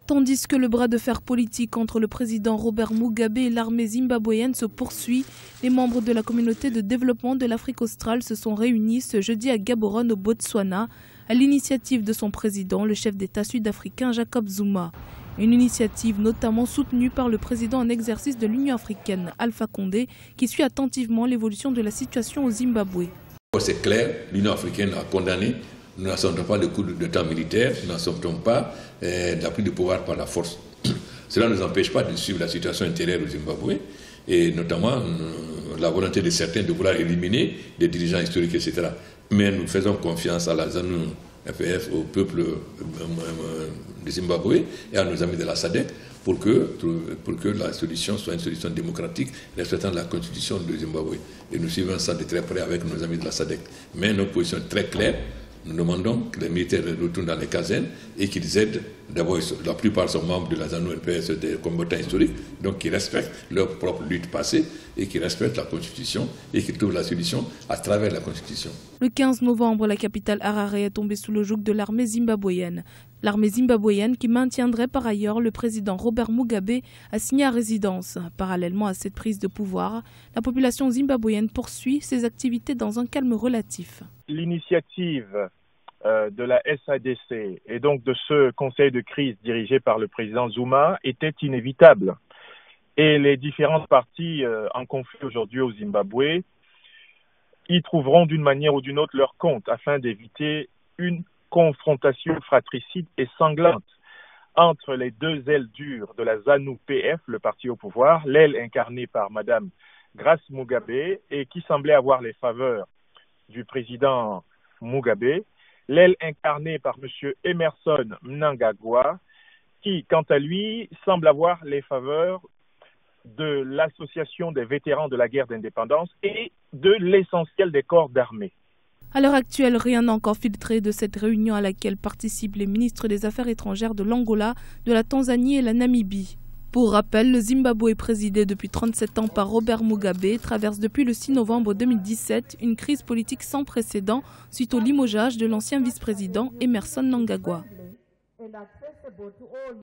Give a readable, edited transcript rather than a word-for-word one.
Tandis que le bras de fer politique entre le président Robert Mugabe et l'armée zimbabwéenne se poursuit, les membres de la communauté de développement de l'Afrique australe se sont réunis ce jeudi à Gaborone au Botswana, à l'initiative de son président, le chef d'État sud-africain Jacob Zuma. Une initiative notamment soutenue par le président en exercice de l'Union africaine, Alpha Condé, qui suit attentivement l'évolution de la situation au Zimbabwe. C'est clair, l'Union africaine a condamné. Nous n'acceptons pas le coup d'État militaire, nous n'acceptons pas la prise de pouvoir par la force. Cela ne nous empêche pas de suivre la situation intérieure au Zimbabwe et notamment la volonté de certains de vouloir éliminer des dirigeants historiques, etc. Mais nous faisons confiance à la ZANU-PF, au peuple du Zimbabwe et à nos amis de la SADC pour que la solution soit une solution démocratique respectant la constitution du Zimbabwe. Et nous suivons ça de très près avec nos amis de la SADC. Mais notre position est très claire. Nous demandons que les militaires retournent dans les casernes et qu'ils aident. D'abord, la plupart sont membres de la ZANU-PF, des combattants historiques, donc qui respectent leur propre lutte passée et qui respectent la Constitution et qui trouvent la solution à travers la Constitution. Le 15 novembre, la capitale Harare est tombée sous le joug de l'armée zimbabwéenne. L'armée zimbabwéenne qui maintiendrait par ailleurs le président Robert Mugabe assigné à résidence. Parallèlement à cette prise de pouvoir, la population zimbabwéenne poursuit ses activités dans un calme relatif. L'initiative de la SADC et donc de ce conseil de crise dirigé par le président Zuma était inévitable. Et les différentes parties en conflit aujourd'hui au Zimbabwe y trouveront d'une manière ou d'une autre leur compte afin d'éviter une confrontation fratricide et sanglante entre les deux ailes dures de la ZANU-PF, le parti au pouvoir, l'aile incarnée par Madame Grace Mugabe et qui semblait avoir les faveurs du président Mugabe, l'aile incarnée par M. Emmerson Mnangagwa, qui, quant à lui, semble avoir les faveurs de l'Association des vétérans de la guerre d'indépendance et de l'essentiel des corps d'armée. À l'heure actuelle, rien n'a encore filtré de cette réunion à laquelle participent les ministres des Affaires étrangères de l'Angola, de la Tanzanie et la Namibie. Pour rappel, le Zimbabwe, présidé depuis 37 ans par Robert Mugabe, traverse depuis le 6 novembre 2017 une crise politique sans précédent suite au limogeage de l'ancien vice-président Emmerson Mnangagwa.